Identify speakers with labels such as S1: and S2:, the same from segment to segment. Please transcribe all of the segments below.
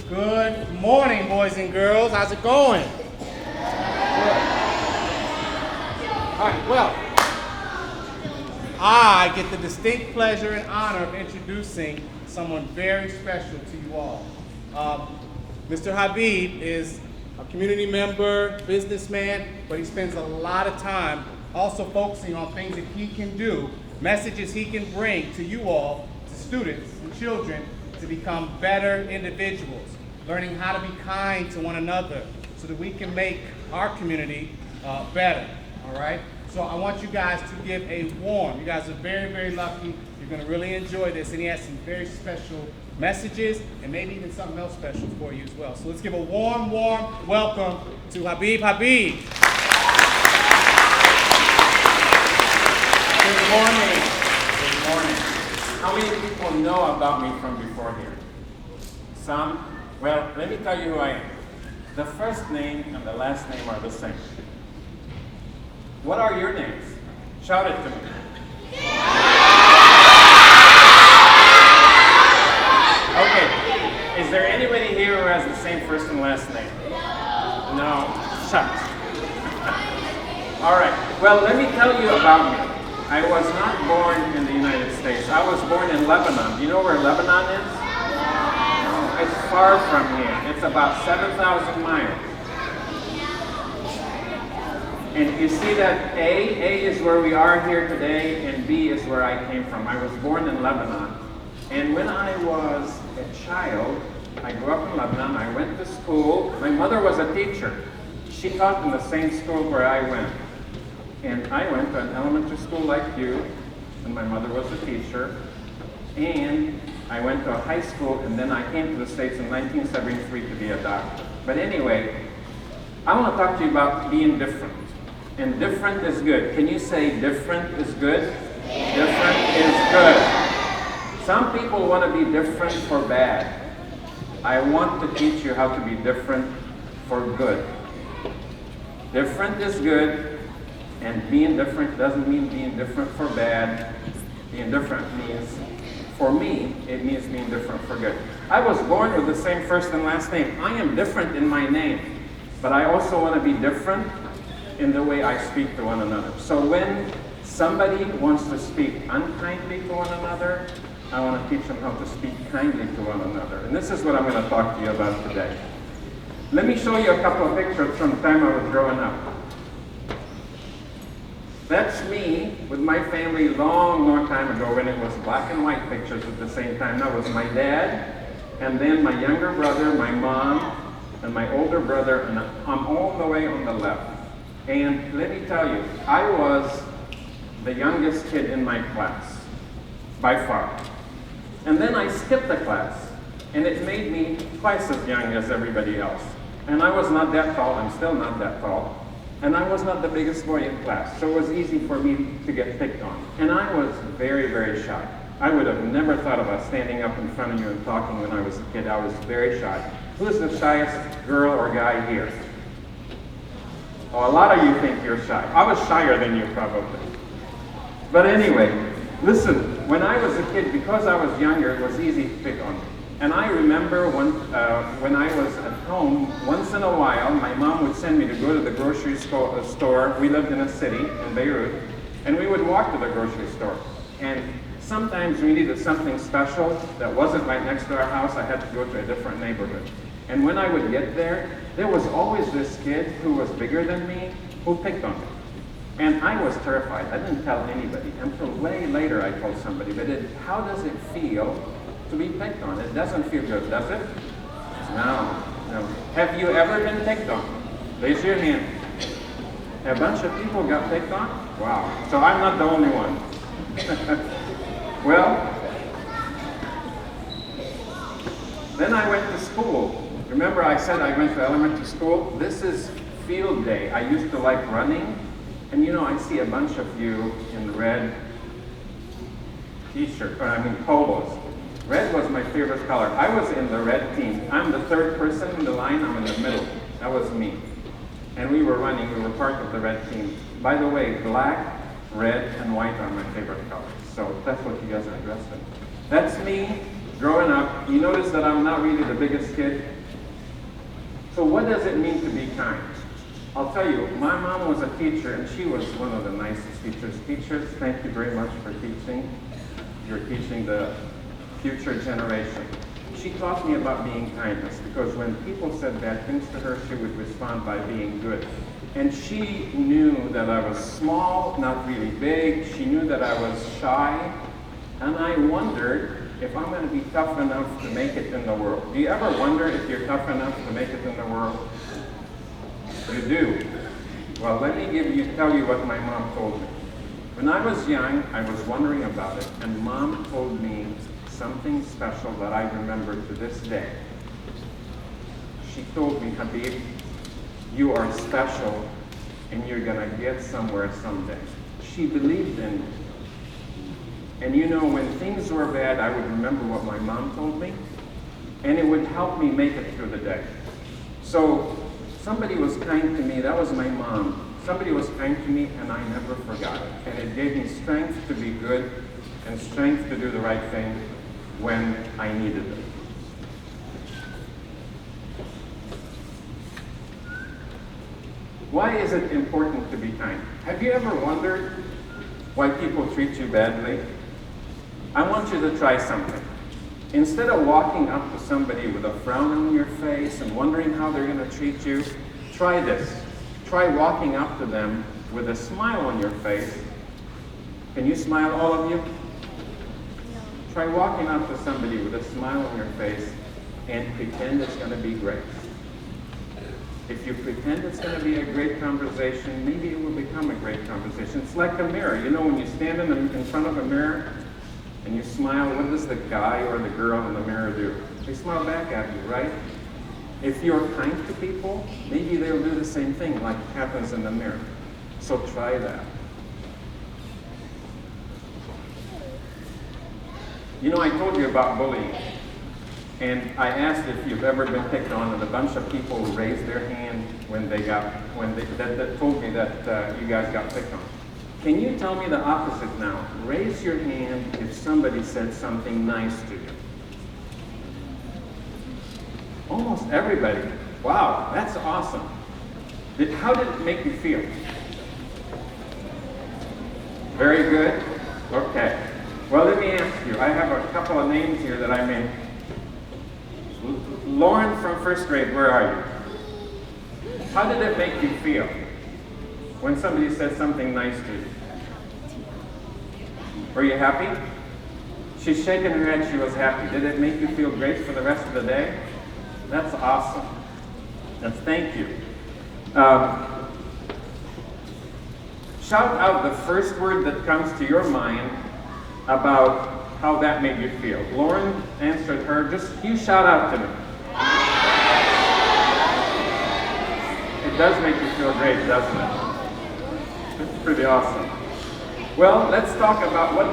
S1: Good morning, boys and girls. How's it going? Good. All right, well, I get the distinct pleasure and honor of introducing someone very special to you all. Mr. Habeeb is a community member, businessman, but he spends a lot of time also focusing on things that he can do, messages he can bring to you all, to students and children, to become better individuals, learning how to be kind to one another so that we can make our community better, all right? So I want you guys to give a warm, you guys are very, very lucky. You're gonna really enjoy this, and he has some very special messages and maybe even something else special for you as well. So let's give a warm, warm welcome to Habeeb Habeeb.
S2: Good morning. Good morning. How many people know about me from before here? Some? Well, let me tell you who I am. The first name and the last name are the same. What are your names? Shout it to me. Okay. Is there anybody here who has the same first and last name? No. Shucks. All right. Well, let me tell you about me. I was not born in the United States. I was born in Lebanon. Do you know where Lebanon is? It's far from here. It's about 7,000 miles. And you see that A is where we are here today, and B is where I came from. I was born in Lebanon. And when I was a child, I grew up in Lebanon. I went to school. My mother was a teacher. She taught in the same school where I went. And I went to an elementary school like you, and my mother was a teacher. And I went to a high school, and then I came to the States in 1973 to be a doctor. But anyway, I want to talk to you about being different. And different is good. Can you say different is good? Different is good. Some people want to be different for bad. I want to teach you how to be different for good. Different is good. And being different doesn't mean being different for bad. Being different means, for me, it means being different for good. I was born with the same first and last name. I am different in my name, but I also want to be different in the way I speak to one another. So when somebody wants to speak unkindly to one another, I want to teach them how to speak kindly to one another. And this is what I'm going to talk to you about today. Let me show you a couple of pictures from the time I was growing up. That's me with my family long, long time ago when it was black and white pictures at the same time. That was my dad, and then my younger brother, my mom, and my older brother, and I'm all the way on the left. And let me tell you, I was the youngest kid in my class, by far. And then I skipped the class, and it made me twice as young as everybody else. And I was not that tall, I'm still not that tall. And I was not the biggest boy in class, so it was easy for me to get picked on. And I was very, very shy. I would have never thought about standing up in front of you and talking when I was a kid. I was very shy. Who's the shyest girl or guy here? Oh, a lot of you think you're shy. I was shyer than you probably. But anyway, listen, when I was a kid, because I was younger, it was easy to pick on me. And I remember when I was at home, once in a while, my mom would send me to go to the grocery store. We lived in a city, in Beirut, and we would walk to the grocery store. And sometimes we needed something special that wasn't right next to our house. I had to go to a different neighborhood. And when I would get there was always this kid who was bigger than me who picked on me. And I was terrified. I didn't tell anybody. Until way later I told somebody. But how does it feel to be picked on? It doesn't feel good, does it? No. Have you ever been picked on? Raise your hand. A bunch of people got picked on? Wow. So I'm not the only one. Well, then I went to school. Remember I said I went to elementary school? This is field day. I used to like running. And you know, I see a bunch of you in red polos. Red was my favorite color. I was in the red team. I'm the third person in the line. I'm in the middle. That was me. And we were running. We were part of the red team. By the way, black, red, and white are my favorite colors. So that's what you guys are dressed in. That's me growing up. You notice that I'm not really the biggest kid. So what does it mean to be kind? I'll tell you, my mom was a teacher, and she was one of the nicest teachers. Teachers, thank you very much for teaching. You're teaching the future generation. She taught me about being kindness, because when people said bad things to her, she would respond by being good. And she knew that I was small, not really big. She knew that I was shy. And I wondered if I'm going to be tough enough to make it in the world. Do you ever wonder if you're tough enough to make it in the world? You do. Well, let me tell you what my mom told me. When I was young, I was wondering about it, and Mom told me something special that I remember to this day. She told me, Habeeb, you are special, and you're going to get somewhere someday. She believed in me. And you know, when things were bad, I would remember what my mom told me, and it would help me make it through the day. So somebody was kind to me, that was my mom. Somebody was kind to me, and I never forgot it. And it gave me strength to be good and strength to do the right thing when I needed it. Why is it important to be kind? Have you ever wondered why people treat you badly? I want you to try something. Instead of walking up to somebody with a frown on your face and wondering how they're going to treat you, try this. Try walking up to them with a smile on your face. Can you smile, all of you? Try walking up to somebody with a smile on your face and pretend it's going to be great. If you pretend it's going to be a great conversation, maybe it will become a great conversation. It's like a mirror. You know, when you stand in front of a mirror and you smile, what does the guy or the girl in the mirror do? They smile back at you, right? If you're kind to people, maybe they'll do the same thing like happens in the mirror. So try that. You know, I told you about bullying. And I asked if you've ever been picked on, and a bunch of people raised their hand that told me that you guys got picked on. Can you tell me the opposite now? Raise your hand if somebody said something nice to you. Almost everybody. Wow, that's awesome. How did it make you feel? Very good? Okay. Well, let me ask you. I have a couple of names here that I made. Lauren from first grade, where are you? How did it make you feel when somebody said something nice to you? Were you happy? She's shaking her head, she was happy. Did it make you feel great for the rest of the day? That's awesome. Thank you. Shout out the first word that comes to your mind about how that made you feel. Lauren answered her. Just you shout out to me. It does make you feel great, doesn't it? It's pretty awesome. Well, let's talk about what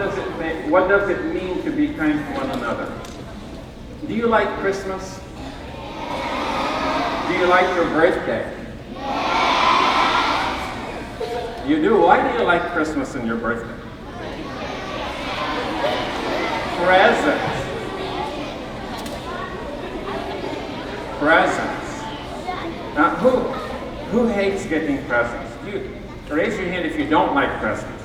S2: does it mean to be kind to one another. Do you like Christmas? Do you like your birthday? You do? Why do you like Christmas and your birthday? Presents. Presents. Now, who hates getting presents? Raise your hand if you don't like presents.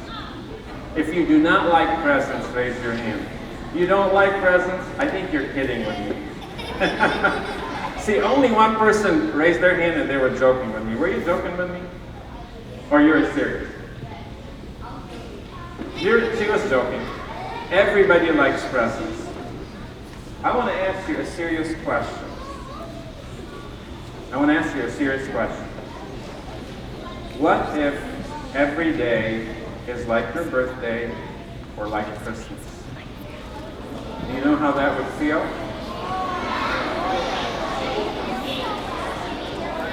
S2: If you do not like presents, raise your hand. You don't like presents? I think you're kidding with me. See, only one person raised their hand and they were joking with me. Were you joking with me? Or you were serious? She was joking. Everybody likes presents. I want to ask you a serious question. What if every day is like your birthday or like Christmas? Do you know how that would feel?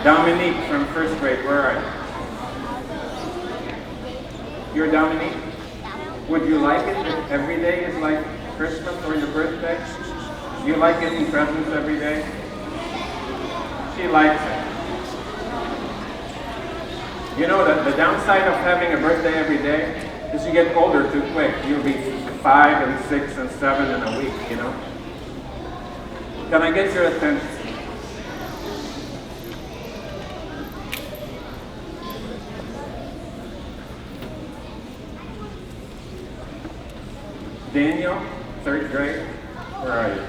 S2: Dominique from first grade, where are you? You're Dominique? Would you like it if every day is like Christmas or your birthday? Do you like getting presents every day? She likes it. You know that the downside of having a birthday every day is you get older too quick. You'll be 5 and 6 and 7 in a week, you know? Can I get your attention? Daniel, third grade? Where are you?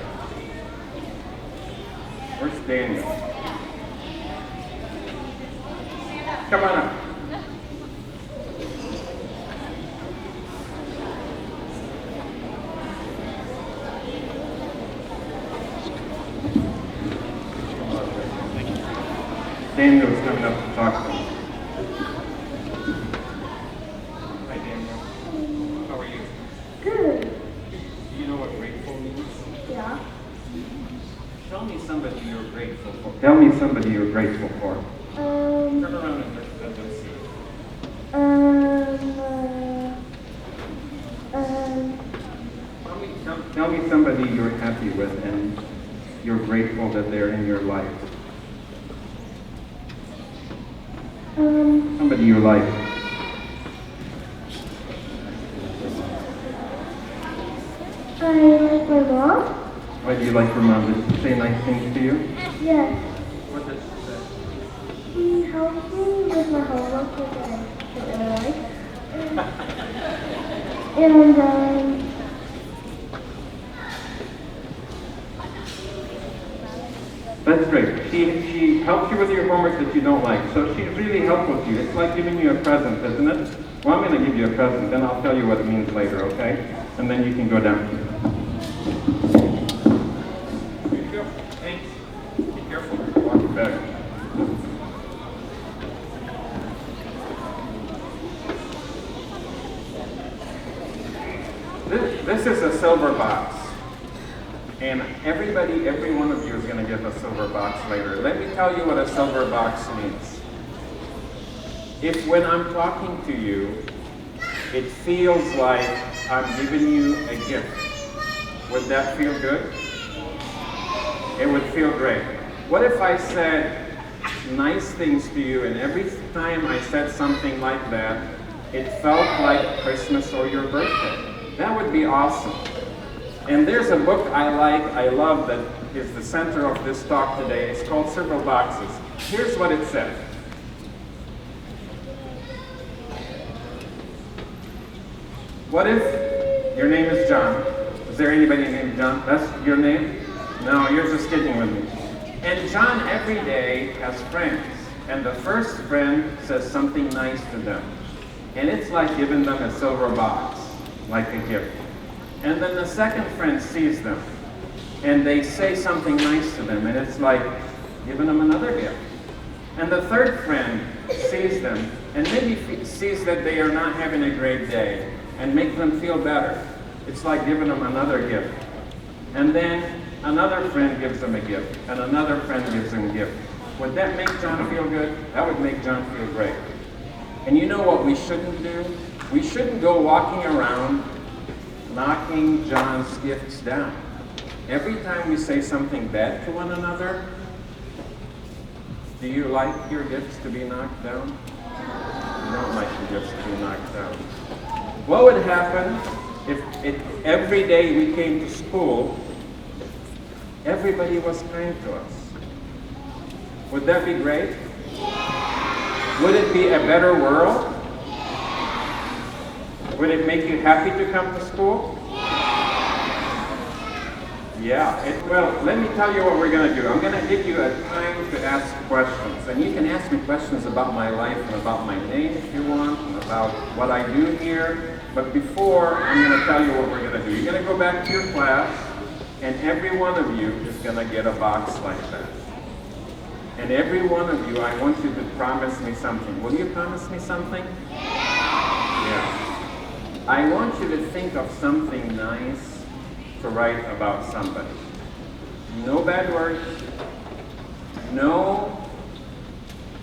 S2: Where's Daniel? Come on up. Daniel's coming up to talk to me. Hi, Daniel. How are you?
S3: Good.
S2: Do you know what grateful means?
S3: Yeah.
S2: Tell me somebody you're grateful for. Tell me somebody you're grateful for. Turn around and let them see. Tell me somebody you're happy with and you're grateful that they're in your life. Somebody you like.
S3: I like my mom.
S2: Why do you like your mom? Does she say nice things to you?
S3: Yes.
S2: What does she say?
S3: She helps me with my homework, which I really like. And
S2: That's great. She helps you with your homework that you don't like. So she's really helpful to you. It's like giving you a present, isn't it? Well, I'm going to give you a present, then I'll tell you what it means later, okay? And then you can go down. Here you go. Thanks. Be careful. Walk it back. This is a silver box. And every one of you is going to get a silver box later. Let me tell you what a silver box means. If when I'm talking to you, it feels like I'm giving you a gift, would that feel good? It would feel great. What if I said nice things to you, and every time I said something like that, it felt like Christmas or your birthday? That would be awesome. And there's a book I love, that is the center of this talk today. It's called Silver Boxes. Here's what it says. What if your name is John? Is there anybody named John? That's your name? No, you're just kidding with me. And John every day has friends. And the first friend says something nice to them. And it's like giving them a silver box, like a gift. And then the second friend sees them, and they say something nice to them, and it's like giving them another gift. And the third friend sees them, and maybe sees that they are not having a great day, and makes them feel better. It's like giving them another gift. And then another friend gives them a gift, and another friend gives them a gift. Would that make John feel good? That would make John feel great. And you know what we shouldn't do? We shouldn't go walking around knocking John's gifts down. Every time we say something bad to one another, do you like your gifts to be knocked down? You don't like your gifts to be knocked down. What would happen if every day we came to school, everybody was kind to us? Would that be great? Would it be a better world? Would it make you happy to come to school? Yeah. Well, let me tell you what we're going to do. I'm going to give you a time to ask questions. And you can ask me questions about my life and about my name if you want, and about what I do here. But before, I'm going to tell you what we're going to do. You're going to go back to your class, and every one of you is going to get a box like that. And every one of you, I want you to promise me something. Will you promise me something? Yeah. I want you to think of something nice to write about somebody. No bad words. No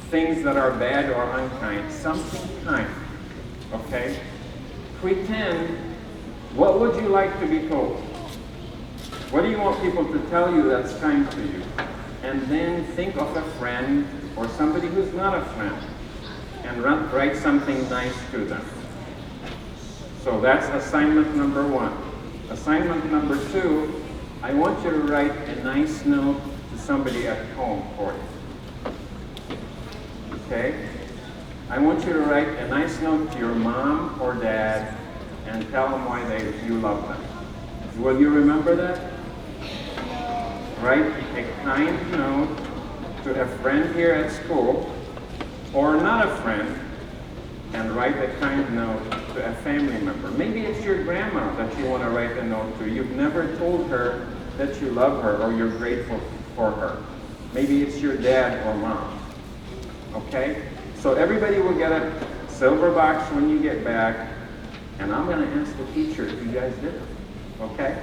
S2: things that are bad or unkind. Something kind. Okay? Pretend, what would you like to be told? What do you want people to tell you that's kind to you? And then think of a friend or somebody who's not a friend and write something nice to them. So that's assignment number 1. Assignment number 2, I want you to write a nice note to somebody at home for you. Okay? I want you to write a nice note to your mom or dad and tell them why you love them. Will you remember that? Write a kind note to a friend here at school, or not a friend, and write a kind note to a family member. Maybe it's your grandma that you want to write a note to. You've never told her that you love her or you're grateful for her. Maybe it's your dad or mom. Okay? So everybody will get a silver box when you get back, and I'm going to ask the teacher if you guys did it. Okay?